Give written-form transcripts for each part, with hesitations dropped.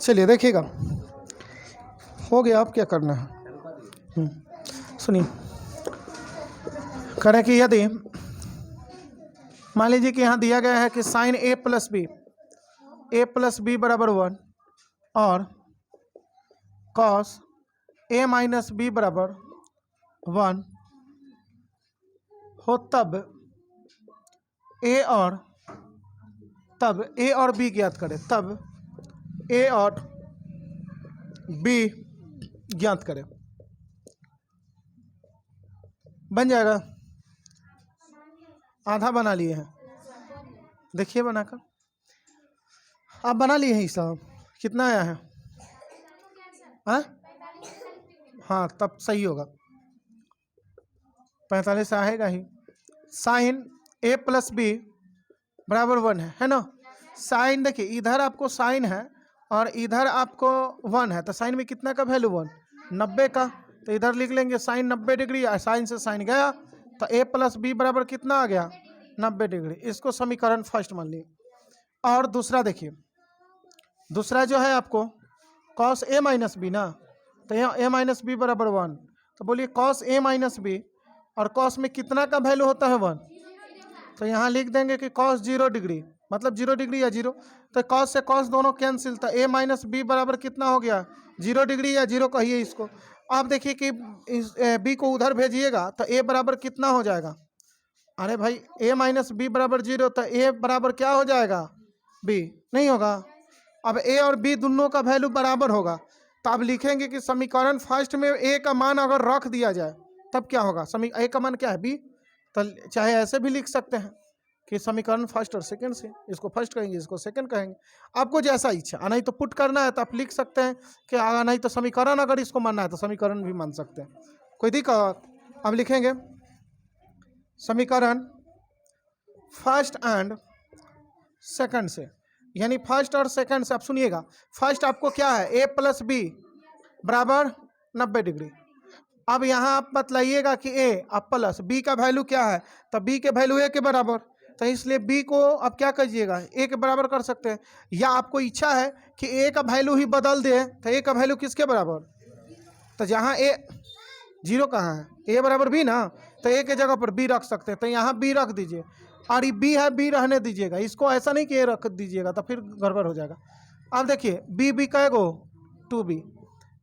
चलिए देखिएगा, हो गया। अब क्या करना है, सुनिए। करें कि यदि मान लीजिए कि यहाँ दिया गया है कि साइन ए प्लस बी बराबर 1 और कॉस ए माइनस बी बराबर 1 हो, तब ए और बी ज्ञात करें, तब ए और बी ज्ञात करें। बन जाएगा, आधा बना लिए हैं, देखिए बनाकर। आप बना लिए हैं हिसाब, कितना आया है? हाँ तब सही होगा, 45 आएगा ही। साइन ए प्लस बी बराबर 1 है ना। साइन देखिए, इधर आपको साइन है और इधर आपको 1 है, तो साइन में कितना का वैल्यू 1, 90 का। तो इधर लिख लेंगे साइन 90 डिग्री, साइन से साइन गया, तो ए प्लस बी बराबर कितना आ गया, 90 डिग्री। इसको समीकरण फर्स्ट मान लिए। और दूसरा देखिए, दूसरा जो है आपको कॉस ए माइनस बी ना, तो यहाँ ए माइनस बी बराबर 1, तो बोलिए कॉस ए माइनस बी, और कॉस में कितना का वैल्यू होता है 1, तो यहाँ लिख देंगे कि कॉस 0 डिग्री, मतलब 0 डिग्री या 0, तो कॉस से कॉस दोनों कैंसिल, तो ए माइनस बी बराबर कितना हो गया, 0 डिग्री या 0 कहिए इसको। आप देखिए कि बी को उधर भेजिएगा तो ए बराबर कितना हो जाएगा। अरे भाई ए माइनस बी बराबर 0, तो ए बराबर क्या हो जाएगा, बी नहीं होगा। अब ए और बी दोनों का वैल्यू बराबर होगा, तो अब लिखेंगे कि समीकरण फर्स्ट में ए का मान अगर रख दिया जाए तब क्या होगा, ए का मान क्या है, बी। तो चाहे ऐसे भी लिख सकते हैं कि समीकरण फर्स्ट और सेकंड से, इसको फर्स्ट कहेंगे, इसको सेकंड कहेंगे, आपको जैसा इच्छा। नहीं तो पुट करना है तो आप लिख सकते हैं कि नहीं तो समीकरण अगर इसको मानना है तो समीकरण भी मान सकते हैं, कोई दिक्कत। अब लिखेंगे समीकरण फर्स्ट एंड सेकंड से, यानी फर्स्ट और सेकंड से। आप सुनिएगा, फर्स्ट आपको क्या है, ए प्लस बी बराबर 90 डिग्री। अब यहाँ आप बतलाइएगा कि ए अब प्लस बी का वैल्यू क्या है, तो बी के वैल्यू ए के बराबर, तो इसलिए बी को आप क्या कीजिएगा, ए के बराबर कर सकते हैं। या आपको इच्छा है कि ए का वैल्यू ही बदल दे, तो ए का वैल्यू किसके बराबर, तो जहाँ ए 0 कहाँ है, ए बराबर बी ना, तो ए के जगह पर बी रख सकते हैं, तो यहाँ बी रख दीजिए। और ये बी है, बी रहने दीजिएगा, इसको ऐसा नहीं कि ए रख दीजिएगा, तो फिर गड़बड़ हो जाएगा। अब देखिए बी कहेगो 2b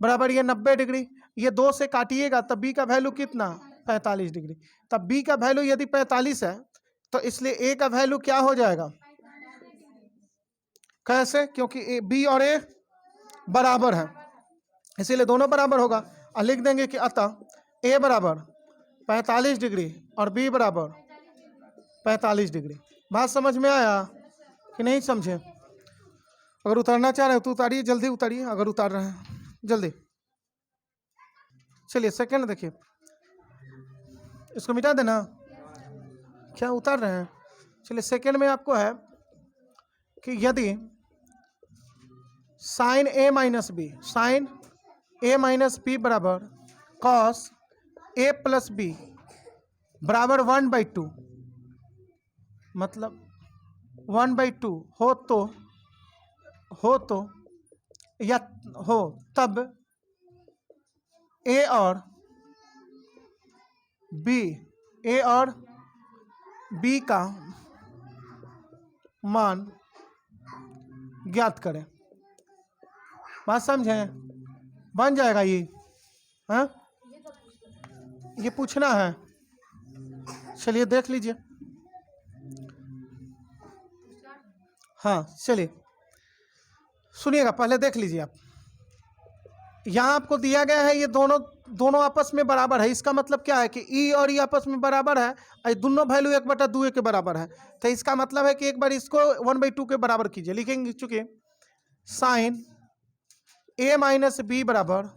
बराबर ये 90 डिग्री, ये 2 से काटिएगा तब बी का वैल्यू कितना, 45 डिग्री। तब बी का वैल्यू यदि 45 है तो इसलिए ए का वैल्यू क्या हो जाएगा, कैसे, क्योंकि बी और ए बराबर है, इसीलिए दोनों बराबर होगा। और लिख देंगे कि अतः ए बराबर 45 डिग्री और बी बराबर 45 डिग्री। बात समझ में आया कि नहीं समझे? अगर उतारना चाह रहे हो तो उतारिए, जल्दी उतारिए, अगर उतार रहे हैं जल्दी। चलिए सेकंड देखिए, इसको मिटा देना, क्या उतार रहे हैं। चलिए सेकंड में आपको है कि यदि साइन ए माइनस बी बराबर कॉस ए प्लस बी बराबर 1/2, मतलब 1/2 हो तो या हो, तब ए और बी का मान ज्ञात करें। बात समझें, बन जाएगा ये, हाँ ये पूछना है। चलिए देख लीजिए, हाँ चलिए सुनिएगा, पहले देख लीजिए आप। यहाँ आपको दिया गया है ये दोनों आपस में बराबर है, इसका मतलब क्या है कि ई और ई आपस में बराबर है, और दोनों वैल्यू 1/2 के बराबर है। तो इसका मतलब है कि एक बार इसको 1/2 के बराबर कीजिए, लिखेंगे चूंकि साइन ए माइनस बी बराबर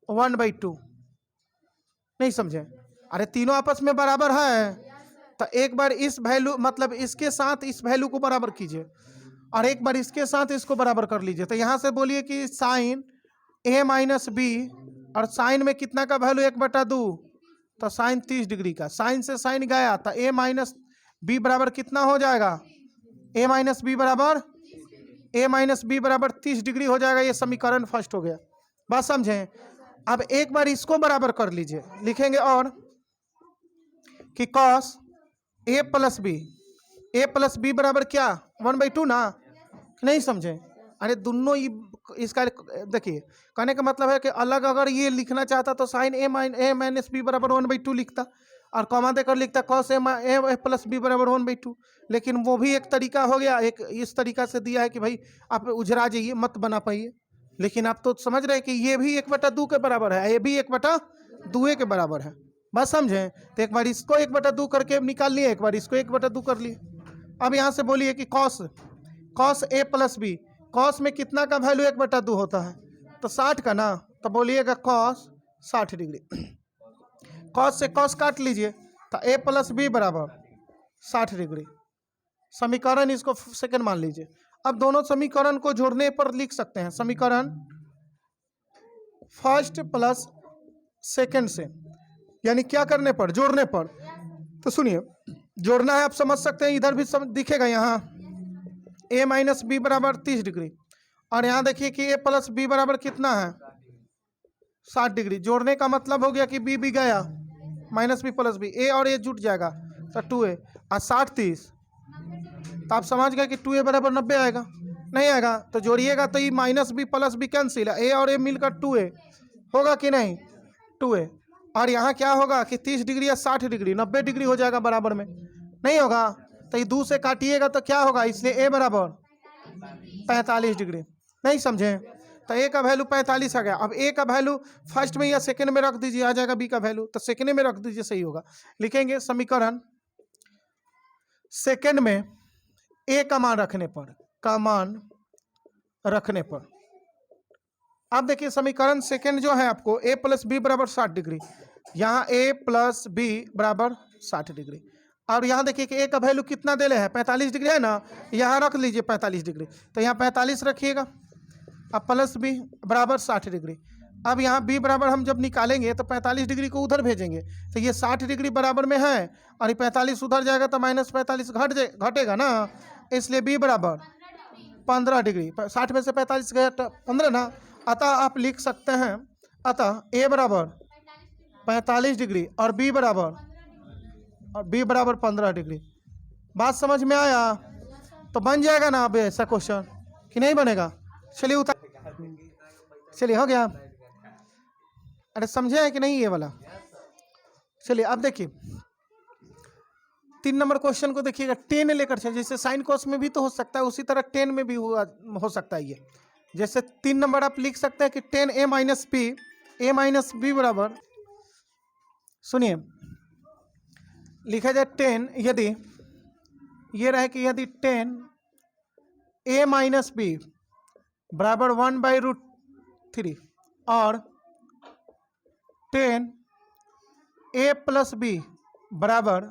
1/2, नहीं समझे, अरे तीनों आपस में बराबर है, तो एक बार इस वैल्यू मतलब इसके साथ इस वैल्यू को बराबर कीजिए, और एक बार इसके साथ इसको बराबर कर लीजिए। तो यहाँ से बोलिए कि साइन ए माइनस बी, और साइन में कितना का वैल्यू 1/2, तो साइन 30 डिग्री का, साइन से साइन गया, तो ए माइनस बी बराबर कितना हो जाएगा, ए माइनस बी बराबर ए माइनस बी बराबर 30 डिग्री हो जाएगा। ये समीकरण फर्स्ट हो गया, बात समझें। अब एक बार इसको बराबर कर लीजिए, लिखेंगे और कि कॉस ए प्लस बी बराबर क्या 1/2 ना, नहीं समझे। अरे दोनों इसका देखिए, कहने का मतलब है कि अलग अगर ये लिखना चाहता तो साइन ए माइनस बी बराबर 1/2 लिखता और कॉमा देकर लिखता कॉस ए प्लस बी बराबर 1/2। लेकिन वो भी एक तरीका हो गया, एक इस तरीका से दिया है कि भाई आप उजरा जाइए, मत बना पाइए। लेकिन आप तो समझ रहे हैं कि ये भी 1/2 के बराबर है, ये भी 1/2 के बराबर है, बस समझें। तो एक बार इसको 1/2 करके निकाल लिए, एक बार इसको 1/2 कर लिए। अब यहाँ से बोलिए कि cos A plus B, cos में कितना का वैल्यू 1/2 होता है, तो 60 का ना, तो बोलिएगा कॉस 60 डिग्री। कॉस से कॉस काट लीजिए, तो ए प्लस बी बराबर 60 डिग्री। समीकरण इसको सेकंड मान लीजिए। अब दोनों समीकरण को जोड़ने पर लिख सकते हैं, समीकरण फर्स्ट प्लस सेकंड से, यानी क्या करने पर, जोड़ने पर। तो सुनिए, जोड़ना है, आप समझ सकते हैं, इधर भी दिखेगा यहाँ ए माइनस बी बराबर 30 डिग्री, और यहाँ देखिए कि ए प्लस बी बराबर कितना है 60 डिग्री। जोड़ने का मतलब हो गया कि बी भी गया, माइनस बी प्लस बी, ए और ए जुट जाएगा तो 2a और 60 30, तो आप समझ गए कि 2a बराबर 90 आएगा। नहीं आएगा तो जोड़िएगा तो ये minus B plus B cancel है, ए और ए मिलकर 2a होगा कि नहीं, 2a। और यहाँ क्या होगा कि 30 डिग्री या 60 डिग्री 90 डिग्री हो जाएगा बराबर में, नहीं होगा तो ये 2 से काटिएगा तो क्या होगा, इसलिए ए बराबर 45 डिग्री। नहीं समझे, तो ए का वैल्यू 45 आ गया। अब ए का वैल्यू फर्स्ट में या सेकंड में रख दीजिए, आ जाएगा बी का वैल्यू, तो सेकंड में रख दीजिए, सही होगा। लिखेंगे समीकरण सेकंड में ए का मान रखने पर, अब देखिए समीकरण सेकंड जो है आपको ए प्लस बी बराबर 60 डिग्री, यहाँ ए प्लस बी बराबर 60 डिग्री। और यहाँ देखिए कि ए का वैल्यू कितना दे रहे हैं 45 डिग्री है ना, यहाँ रख लीजिए 45 डिग्री, तो यहाँ 45 रखिएगा। अब प्लस बी बराबर 60 डिग्री। अब यहाँ बी बराबर हम जब निकालेंगे तो 45 डिग्री को उधर भेजेंगे, तो ये 60 डिग्री बराबर में है और ये 45 उधर जाएगा तो माइनस 45 घटेगा ना, इसलिए बी बराबर 15 डिग्री। 60 में से 45 गया तो 15 ना, अतः आप लिख सकते हैं, अतः ए बराबर 45 डिग्री और बी बराबर 15 डिग्री। बात समझ में आया? तो बन जाएगा ना अब ऐसा क्वेश्चन कि नहीं बनेगा? चलिए चलिए हो गया। अरे समझे है कि नहीं ये वाला? चलिए अब देखिए 3 नंबर क्वेश्चन को देखिएगा, टेन लेकर चलिए। जैसे साइन कोस में भी तो हो सकता है, उसी तरह टेन में भी हो सकता है ये। जैसे 3 नंबर आप लिख सकते हैं कि टेन ए माइनस बी बराबर, सुनिए लिखा जाए 10, यदि ये रहे कि यदि 10 ए माइनस बी बराबर 1/√3 और 10 ए प्लस बी बराबर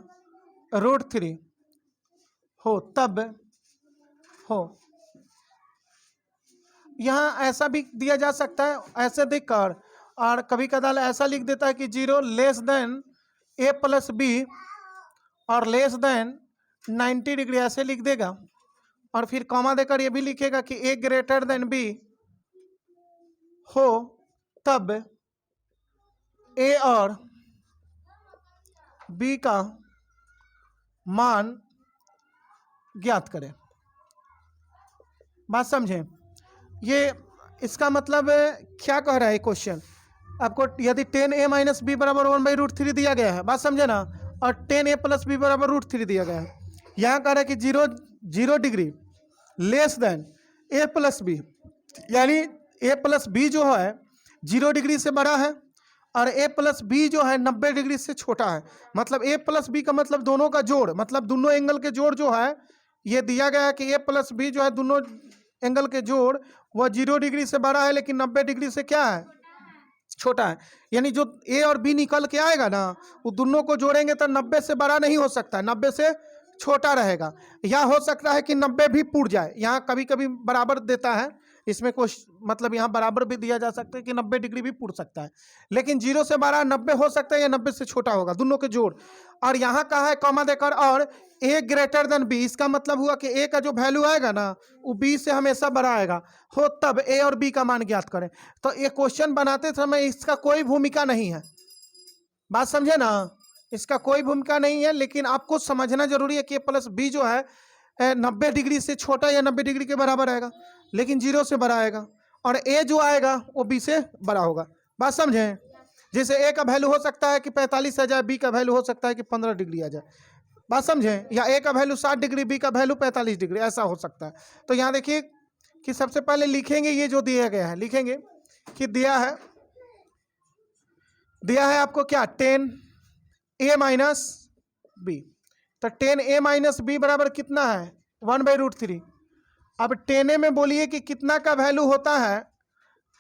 √3 हो, तब हो। यहाँ ऐसा भी दिया जा सकता है, ऐसे देखकर, और कभी कदार ऐसा लिख देता है कि 0 लेस देन ए प्लस बी और लेस देन 90 डिग्री, ऐसे लिख देगा। और फिर कॉमा देकर ये भी लिखेगा कि ए ग्रेटर देन बी हो, तब ए और बी का मान ज्ञात करें। बात समझें, ये इसका मतलब क्या कह रहा है क्वेश्चन आपको? यदि 10 ए माइनस बी बराबर 1/√3 दिया गया है, बात समझे ना, और 10 ए प्लस बी बराबर √3 दिया गया है। यहाँ कह रहा है कि 0 डिग्री लेस देन ए प्लस बी, यानी ए प्लस बी जो है 0 डिग्री से बड़ा है और ए प्लस बी जो है 90 डिग्री से छोटा है। मतलब ए प्लस बी का मतलब दोनों का जोड़, मतलब दोनों एंगल के जोड़ जो है, ये दिया गया है कि ए प्लस बी जो है दोनों एंगल के जोड़ वह 0 डिग्री से बड़ा है, लेकिन 90 डिग्री से क्या है, छोटा है। यानी जो ए और बी निकल के आएगा ना, वो दोनों को जोड़ेंगे तो 90 से बड़ा नहीं हो सकता, 90 से छोटा रहेगा। या हो सकता है कि 90 भी पूर जाए, यहाँ कभी कभी बराबर देता है, इसमें कुछ मतलब यहाँ बराबर भी दिया जा सकता है कि 90 डिग्री भी पूछ सकता है, लेकिन 0 से 12 90 हो सकता है या 90 से छोटा होगा, दोनों के जोड़। और यहाँ कहा है कॉमा देकर और a ग्रेटर देन b, इसका मतलब हुआ कि a का जो वैल्यू आएगा ना वो b से हमेशा बड़ा आएगा हो, तब a और b का मान ज्ञात करें। तो ये क्वेश्चन बनाते समय इसका कोई भूमिका नहीं है, बात समझे ना, इसका कोई भूमिका नहीं है, लेकिन आपको समझना जरूरी है कि a प्लस बी जो है 90 डिग्री से छोटा या 90 डिग्री के बराबर आएगा, लेकिन 0 से बड़ा आएगा, और a जो आएगा वो b से बड़ा होगा। बात समझें, जैसे a का वैल्यू हो सकता है कि 45 आ जाए, b का वैल्यू हो सकता है कि 15 डिग्री आ जाए, बात समझें, या a का वैल्यू 60 डिग्री, b का वैल्यू 45 डिग्री, ऐसा हो सकता है। तो यहाँ देखिए कि सबसे पहले लिखेंगे ये जो दिया गया है, लिखेंगे कि दिया है आपको क्या 10a माइनस बी, तो 10a माइनस बी बराबर कितना है 1/√3। अब 10a में बोलिए कि कितना का वैल्यू होता है,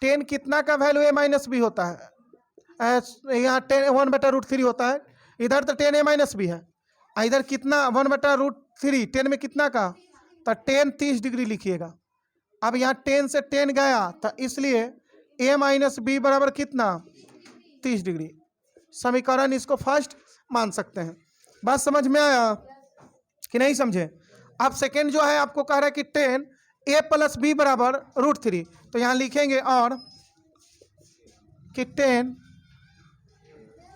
10 कितना का वैल्यू a माइनस बी होता है, यहाँ 10 1/√3 होता है, इधर तो 10a माइनस बी है, इधर कितना 1/√3, 10 में कितना का, तो 10 30 डिग्री लिखिएगा। अब यहाँ 10 से 10 गया, तो इसलिए a माइनस बी बराबर कितना 30 डिग्री। समीकरण इसको फर्स्ट मान सकते हैं। बात समझ में आया कि नहीं समझे। अब सेकेंड जो है आपको कह रहा है कि 10 a प्लस बी बराबर √3, तो यहाँ लिखेंगे और कि 10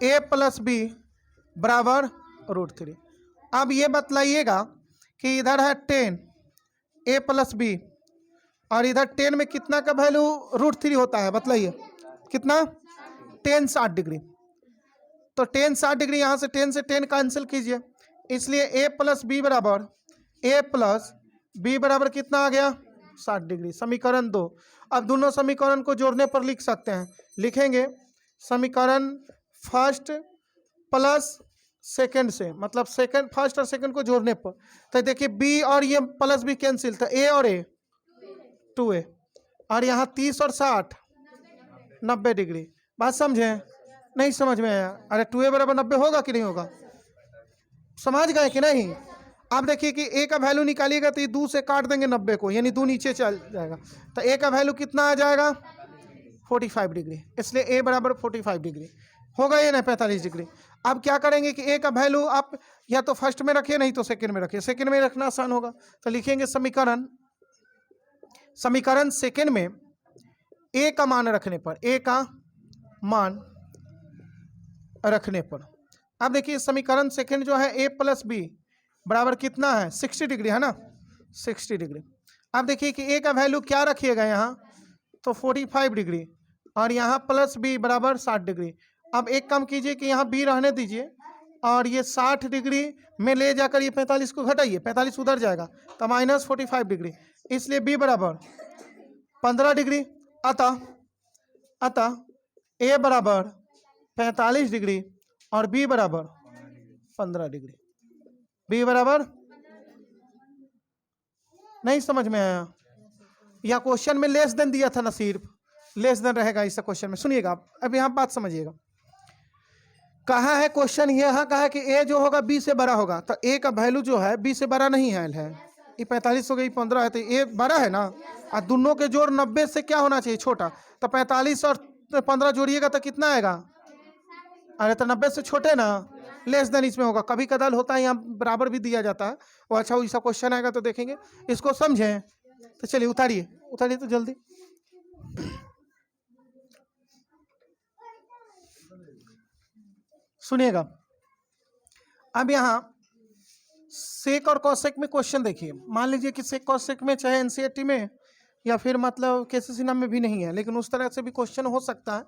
a प्लस बी बराबर √3। अब ये बतलाइएगा कि इधर है 10 a प्लस बी और इधर 10 में कितना का वैल्यू √3 होता है, बतलाइए कितना 10 60 डिग्री। तो 10 60 डिग्री, यहाँ से 10 से 10 कैंसिल कीजिए, इसलिए a प्लस बी बराबर कितना आ गया 60 डिग्री। समीकरण 2। अब दोनों समीकरण को जोड़ने पर लिख सकते हैं, लिखेंगे समीकरण फर्स्ट प्लस सेकंड से, मतलब सेकंड फर्स्ट और सेकंड को जोड़ने पर, तो देखिए b और ये प्लस बी कैंसिल, तो a और a 2a, और यहाँ 30 और 60 90 डिग्री। बात समझे नहीं समझ में आया, अरे 2a बराबर 90 होगा कि नहीं होगा, समझ गए कि नहीं। आप देखिए कि a का वैल्यू निकालिएगा तो ये 2 से काट देंगे 90 को, यानी 2 नीचे चल जाएगा, तो a का वैल्यू कितना आ जाएगा 45 डिग्री, इसलिए a बराबर 45 डिग्री होगा, ये ना 45 डिग्री। अब क्या करेंगे कि a का वैल्यू आप या तो फर्स्ट में रखिए नहीं तो सेकंड में रखिए, सेकंड में रखना आसान होगा, तो लिखेंगे समीकरण सेकंड में a का मान रखने पर, a का मान रखने पर, अब देखिए समीकरण सेकंड जो है a प्लस बी बराबर कितना है 60 डिग्री है ना, 60 डिग्री। अब देखिए कि a का वैल्यू क्या रखिएगा यहाँ, तो 45 डिग्री, और यहाँ प्लस बी बराबर 60 डिग्री। अब एक काम कीजिए कि यहाँ b रहने दीजिए, और ये 60 डिग्री में ले जाकर ये 45 को घटाइए, 45 उधर जाएगा, तो माइनस 45 डिग्री, इसलिए b बराबर 15 डिग्री। अतः a बराबर 45 डिग्री और b बराबर 15 डिग्री, b बराबर नहीं समझ में आया, या क्वेश्चन में लेस देन दिया था ना, सिर्फ लेस देन रहेगा इस क्वेश्चन में। सुनिएगा आप, अब यहाँ बात समझिएगा, कहा है क्वेश्चन यहाँ कहा है कि a जो होगा b से बड़ा होगा, तो a का वैल्यू जो है b से बड़ा नहीं है, ये 45 हो गई 15 है, तो a बड़ा है ना, और दोनों के जोड़ 90 से क्या होना चाहिए छोटा, तो 45 और 15 जोड़िएगा तो कितना आएगा, अरे तो 90 से छोटे ना, लेस देन इसमें होगा, कभी कदाल होता है यहाँ बराबर भी दिया जाता है वो। अच्छा वैसा क्वेश्चन आएगा तो देखेंगे, इसको समझें। तो चलिए उतारिए तो जल्दी। सुनिएगा, अब यहाँ सेक और कॉसेक में क्वेश्चन देखिए, मान लीजिए कि सेक कॉसेक में चाहे एनसीईआरटी में या फिर मतलब केसीसी नाम में भी नहीं है, लेकिन उस तरह से भी क्वेश्चन हो सकता है।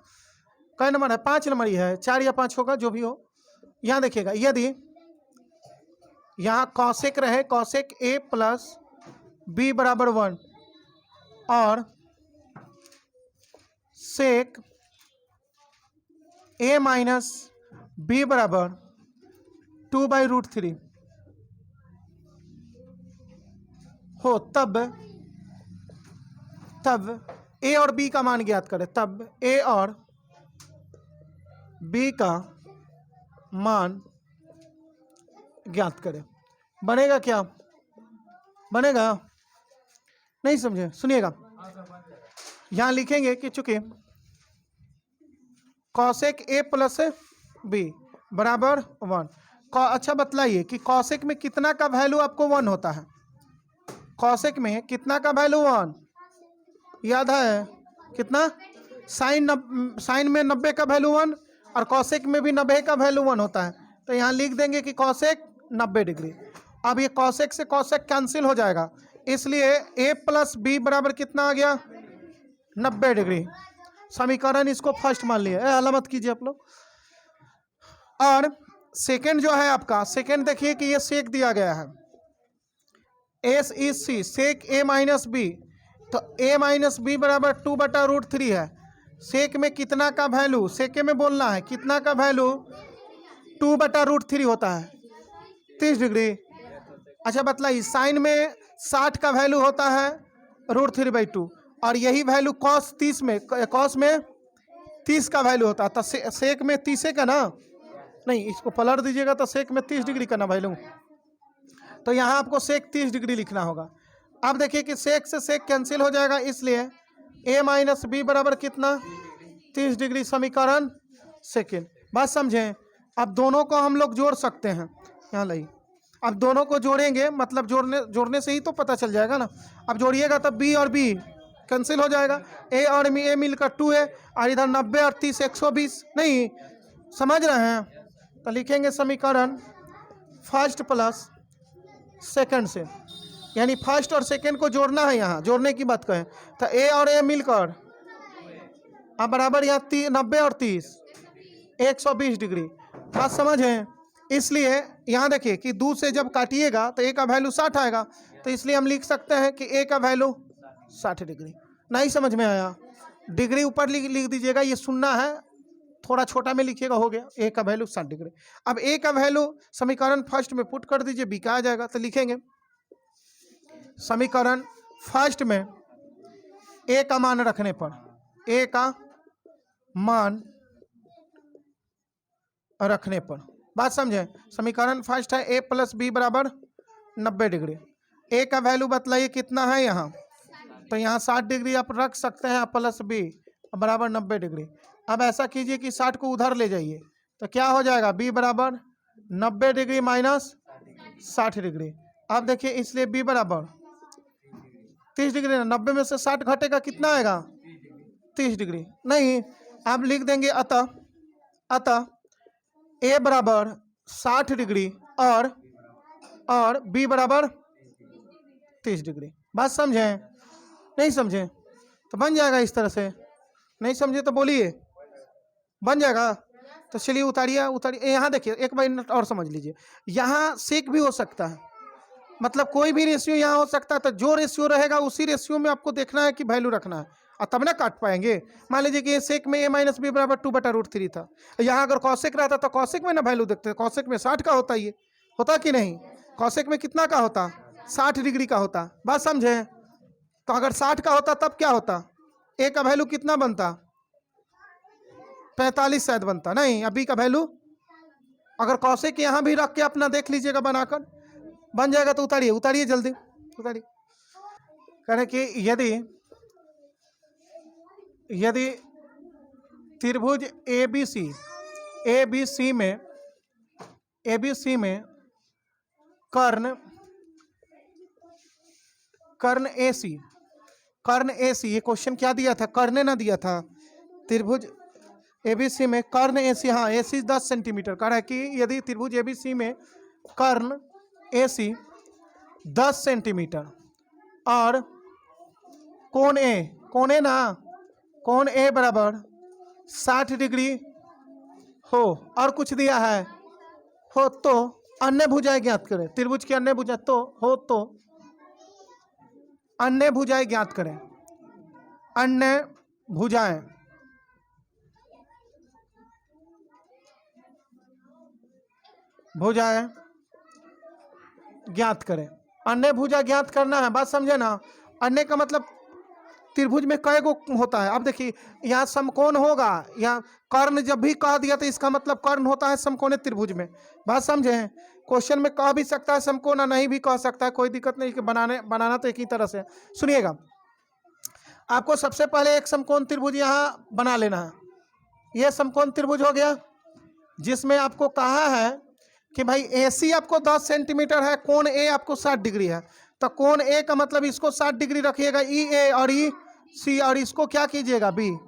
कई नंबर है, 5 नंबर ही है, 4 या 5 होगा जो भी हो। यहाँ देखिएगा, यदि यहाँ कॉसेक रहे, कॉसेक a प्लस बी बराबर 1 और सेक a माइनस बी बराबर 2/√3 हो, तब a और b का मान ज्ञात करें, तब a और b का मान ज्ञात करें। बनेगा क्या, बनेगा नहीं समझे, सुनिएगा यहाँ लिखेंगे कि चूंकि कॉसेक ए प्लस बी बराबर 1। अच्छा बतलाइए कि कॉसेक में कितना का वैल्यू आपको 1 होता है? कॉसेक में कितना का वैल्यू 1 याद है? कितना? साइन में 90 का वैल्यू 1 और कॉसेक में भी 90 का वैल्यू 1 होता है। तो यहाँ लिख देंगे कि कॉसेक 90 डिग्री। अब ये कॉसेक से कॉसेक कैंसिल हो जाएगा, इसलिए ए प्लस बी बराबर कितना आ गया? 90 डिग्री। समीकरण इसको फर्स्ट मान लिया, अलामत कीजिए आप लोग। और सेकंड जो है आपका, सेकंड देखिए कि ये सेक दिया गया है, S is C, sec A minus B. तो ए माइनस बी बराबर 2/√3 है। सेक में कितना का वैल्यू, सेके में बोलना है कितना का वैल्यू 2/√3 होता है, 30 डिग्री। अच्छा बतलाइए, साइन में 60 का वैल्यू होता है √3/2 और यही वैल्यू कॉस 30 में, कॉस में 30 का वैल्यू होता है। तो सेक में 30 का ना, नहीं इसको पलट दीजिएगा तो सेक में 30 डिग्री का ना वैल्यू। तो यहाँ आपको सेक 30 डिग्री लिखना होगा। अब देखिए कि सेक से सेक कैंसिल हो जाएगा, इसलिए ए माइनस बी बराबर कितना? 30 डिग्री। समीकरण सेकेंड। बात समझें? अब दोनों को हम लोग जोड़ सकते हैं, यहाँ लाइए। अब दोनों को जोड़ेंगे, मतलब जोड़ने से ही तो पता चल जाएगा ना। अब जोड़िएगा तब बी और बी कैंसिल हो जाएगा, ए और ए मिलकर 2 है और इधर 90 और 30 120। नहीं समझ रहे हैं? तो लिखेंगे समीकरण फर्स्ट प्लस सेकंड से, यानी फर्स्ट और सेकंड को जोड़ना है। यहाँ जोड़ने की बात कहें तो ए और ए मिलकर अब बराबर यहाँ 90 और 30 120 डिग्री। बात समझें? इसलिए यहाँ देखिए कि 2 से जब काटिएगा तो ए का वैल्यू 60 आएगा, तो इसलिए हम लिख सकते हैं कि ए का वैल्यू 60 डिग्री। नहीं समझ में आया? डिग्री ऊपर लिख दीजिएगा, ये सुनना है, थोड़ा छोटा में लिखिएगा, हो गया। ए का वैल्यू 60 डिग्री। अब ए का वैल्यू समीकरण फर्स्ट में पुट कर दीजिए, बी का आ जाएगा। तो लिखेंगे समीकरण फर्स्ट में ए का मान रखने पर, ए का मान रखने पर, बात समझे? समीकरण फर्स्ट है ए प्लस बी बराबर 90 डिग्री। ए का वैल्यू बतलाइए कितना है यहाँ? तो यहाँ 60 डिग्री आप रख सकते हैं, प्लस बी बराबर 90 डिग्री। अब ऐसा कीजिए कि 60 को उधर ले जाइए, तो क्या हो जाएगा? बी बराबर 90 डिग्री माइनस 60 डिग्री। अब देखिए, इसलिए बी बराबर 30 डिग्री। 90 में से 60 घटेगा, कितना आएगा? 30 डिग्री। नहीं, अब लिख देंगे अतः ए बराबर 60 डिग्री और बी बराबर 30 डिग्री। बात समझें? नहीं समझें तो बन जाएगा इस तरह से। नहीं समझे तो बोलिए, बन जाएगा। तो चलिए उतारिए। यहाँ देखिए, एक बार और समझ लीजिए, यहाँ सेक भी हो सकता है, मतलब कोई भी रेशियो यहाँ हो सकता है। तो जो रेशियो रहेगा उसी रेशियो में आपको देखना है कि वैल्यू रखना है, और तब ना काट पाएंगे। मान लीजिए कि सेक में ए माइनस बी बराबर 2/√3 था, यहाँ अगर कॉसेक रहता तो कॉसेक में ना वैल्यू देखते, कॉसेक में 60 का होता, ये होता कि नहीं? कॉसेक में कितना का होता? 60 डिग्री का होता। बात समझे? तो अगर 60 का होता तब क्या होता? ए का वैल्यू कितना बनता? 45 शायद बनता। नहीं, अभी का वैल्यू अगर कॉसेक यहाँ भी रख के अपना देख लीजिएगा बनाकर, बन जाएगा। तो उतारिए जल्दी उतारिए। कह रहे कि यदि त्रिभुज ABC में कर्ण AC, ये क्वेश्चन क्या दिया था? कर्ण ना दिया था। त्रिभुज ABC में कर्ण AC, हाँ AC 10 सेंटीमीटर। कह रहा है कि यदि त्रिभुज ABC में कर्ण AC 10 सेंटीमीटर और कोण A बराबर 60 डिग्री हो, और कुछ दिया है हो, तो अन्य भुजाएं ज्ञात करें। त्रिभुज की अन्य भुजा तो अन्य भुजाएं ज्ञात करें। अन्य भुजाएं ज्ञात करें। अन्य भुजा ज्ञात करना है। बात समझे ना? अन्य का मतलब त्रिभुज में कई गो होता है। अब देखिए, यहाँ समकोण होगा, यहाँ कर्ण जब भी कह दिया तो इसका मतलब कर्ण होता है समकोण त्रिभुज में। बात समझे? क्वेश्चन में कह भी सकता है समकोण, नहीं भी कह सकता है, कोई दिक्कत नहीं। बनाना तो एक ही तरह से। सुनिएगा, आपको सबसे पहले एक समकोण त्रिभुज यहाँ बना लेना है। ये समकोण त्रिभुज हो गया, जिसमें आपको कहा है कि भाई AC आपको 10 सेंटीमीटर है, कोण A आपको 60 डिग्री है। तो कोण A का मतलब इसको 60 डिग्री रखिएगा EA और EC, और इसको क्या कीजिएगा B।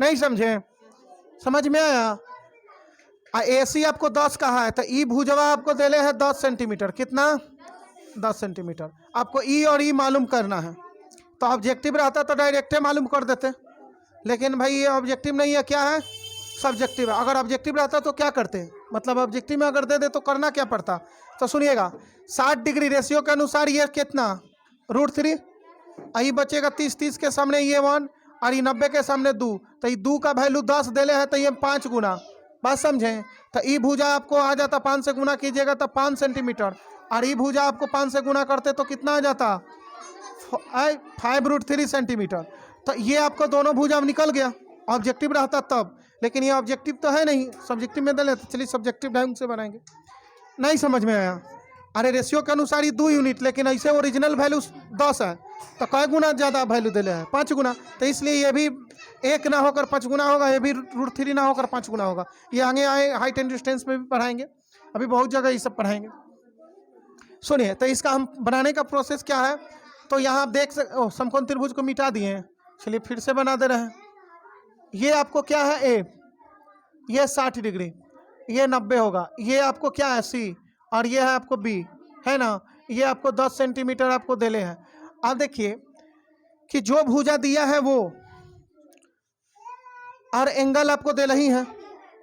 नहीं समझे? समझ में आया? AC आपको 10 कहा है, तो E भुजवा आपको देले है 10 सेंटीमीटर। कितना? 10 सेंटीमीटर। आपको E और E मालूम करना है। तो ऑब्जेक्टिव रहता तो डायरेक्ट मालूम कर देते, लेकिन भाई ये ऑब्जेक्टिव नहीं है, क्या है? सब्जेक्टिव है। अगर ऑब्जेक्टिव रहता तो क्या करते? मतलब ऑब्जेक्टिव में अगर दे दे तो करना क्या पड़ता? तो सुनिएगा, 60 डिग्री रेशियो के अनुसार ये कितना? √3। आई बचेगा 30, 30 के सामने ये 1 और ये 90 के सामने 2, तो ये 2 का वैल्यू 10 देले है, तो ये 5 गुना। बात समझें? तो ई भुजा आपको आ जाता 5 से गुना कीजिएगा तो 5 सेंटीमीटर, और ई भुजा आपको 5 से गुना करते तो कितना आ जाता? 5√3 सेंटीमीटर। तो ये आपको दोनों भुजा निकल गया। ऑब्जेक्टिव रहता तब, लेकिन ये ऑब्जेक्टिव तो है नहीं, सब्जेक्टिव में दे, तो चलिए सब्जेक्टिव ढंग से बनाएंगे। नहीं समझ में आया? अरे रेशियो के अनुसार ही 2 यूनिट, लेकिन ऐसे ओरिजिनल वैल्यू 10 है, तो कै गुना ज़्यादा वैल्यू दे है? 5 गुना। तो इसलिए ये भी 1 ना होकर 5 गुना होगा, ये भी √3 ना होकर 5 गुना होगा। ये आगे आए हाइट एंड डिस्टेंस में भी पढ़ाएंगे, अभी बहुत जगह ये सब पढ़ाएंगे। सुनिए, तो इसका हम बनाने का प्रोसेस क्या है? तो यहाँ आप देख समकोण त्रिभुज को मिटा दिए हैं, चलिए फिर से बना दे रहे हैं। ये आपको क्या है? A, ये 60 डिग्री, ये 90 होगा, ये आपको क्या है? C, और ये है आपको B, है ना? ये आपको 10 सेंटीमीटर आपको देले हैं। अब देखिए कि जो भुजा दिया है वो और एंगल आपको दे रही है,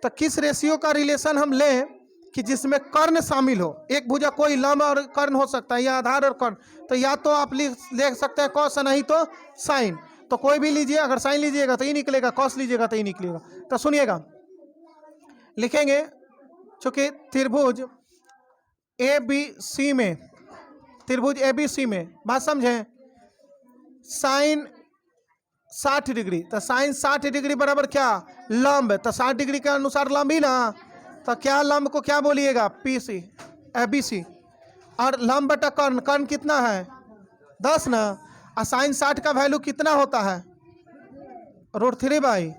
तो किस रेशियो का रिलेशन हम लें कि जिसमें कर्ण शामिल हो? एक भुजा कोई लंब और कर्ण हो सकता है, या आधार और कर्ण। तो या तो आप लिख सकते हैं कॉस, नहीं तो साइन। तो कोई भी लीजिए, अगर साइन लीजिएगा तो ये निकलेगा, कॉस लीजिएगा तो ये निकलेगा। तो सुनिएगा, लिखेंगे चूंकि त्रिभुज ABC में, त्रिभुज ABC में, बात समझें, साइन 60 डिग्री, तो साइन 60 डिग्री बराबर क्या? लंब। तो 60 डिग्री के अनुसार लंब ही ना, तो क्या लंब को क्या बोलिएगा? PC, ABC। और लंब बटा कर्ण, कर्ण कितना है? 10 ना। और साइन 60 का वैल्यू कितना होता है? √3।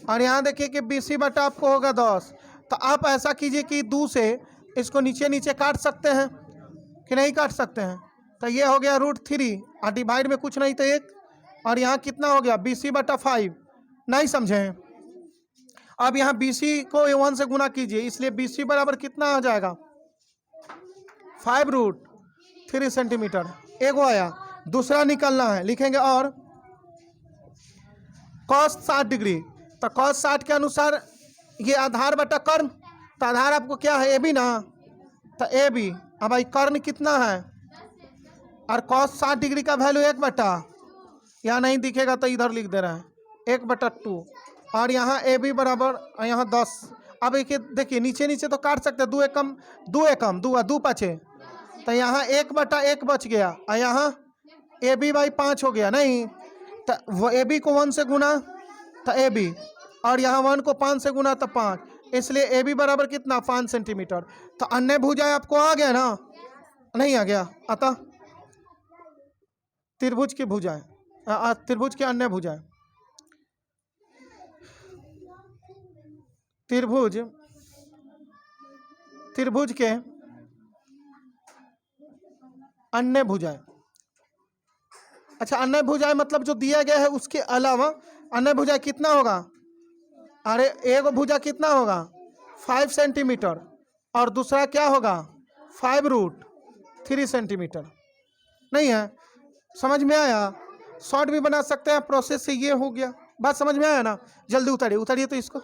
और यहाँ देखिए कि BC बटा आपको होगा 10। तो आप ऐसा कीजिए कि 2 से इसको नीचे नीचे काट सकते हैं कि नहीं काट सकते हैं? तो ये हो गया √3, और डिवाइड में कुछ नहीं तो 1, और यहाँ कितना हो गया? BC बटा 5। नहीं समझें? अब यहाँ BC को 1 से गुना कीजिए, इसलिए BC बराबर कितना आ जाएगा? 5√3 सेंटीमीटर। एक आया, दूसरा निकलना है, लिखेंगे और cos 60 डिग्री। तो cos 60 के अनुसार ये आधार बटा कर्ण, तो आधार आपको क्या है? AB ना, तो AB। अब भाई कर्ण कितना है? और cos 60 डिग्री का वैल्यू 1 बटा, यहाँ नहीं दिखेगा तो इधर लिख दे रहा है, 1/2। और यहाँ AB बराबर, यहाँ 10। अब देखिए नीचे नीचे तो काट सकते हैं, 2 एकम 2 एकम 2 2 5, तो यहाँ 1/1 बच गया, और यहाँ AB/5 हो गया। नहीं, तो वो AB को 1 से गुना तो AB, और यहाँ 1 को 5 से गुना तो 5, इसलिए AB बराबर कितना? 5 सेंटीमीटर। तो अन्य भुजा आपको आ गया ना? नहीं आ गया? अतः त्रिभुज की भुजाएं, त्रिभुज की अन्य भुजाएं, त्रिभुज के अन्य भुजाएं। अच्छा, अन्य भुजाएं मतलब जो दिया गया है उसके अलावा अन्य भुजाएं कितना होगा? अरे एक भुजा कितना होगा? 5 सेंटीमीटर, और दूसरा क्या होगा? 5√3 सेंटीमीटर। नहीं है? समझ में आया? शॉर्ट भी बना सकते हैं प्रोसेस से, ये हो गया। बात समझ में आया ना? जल्दी उतारिए, उतारिए तो इसको।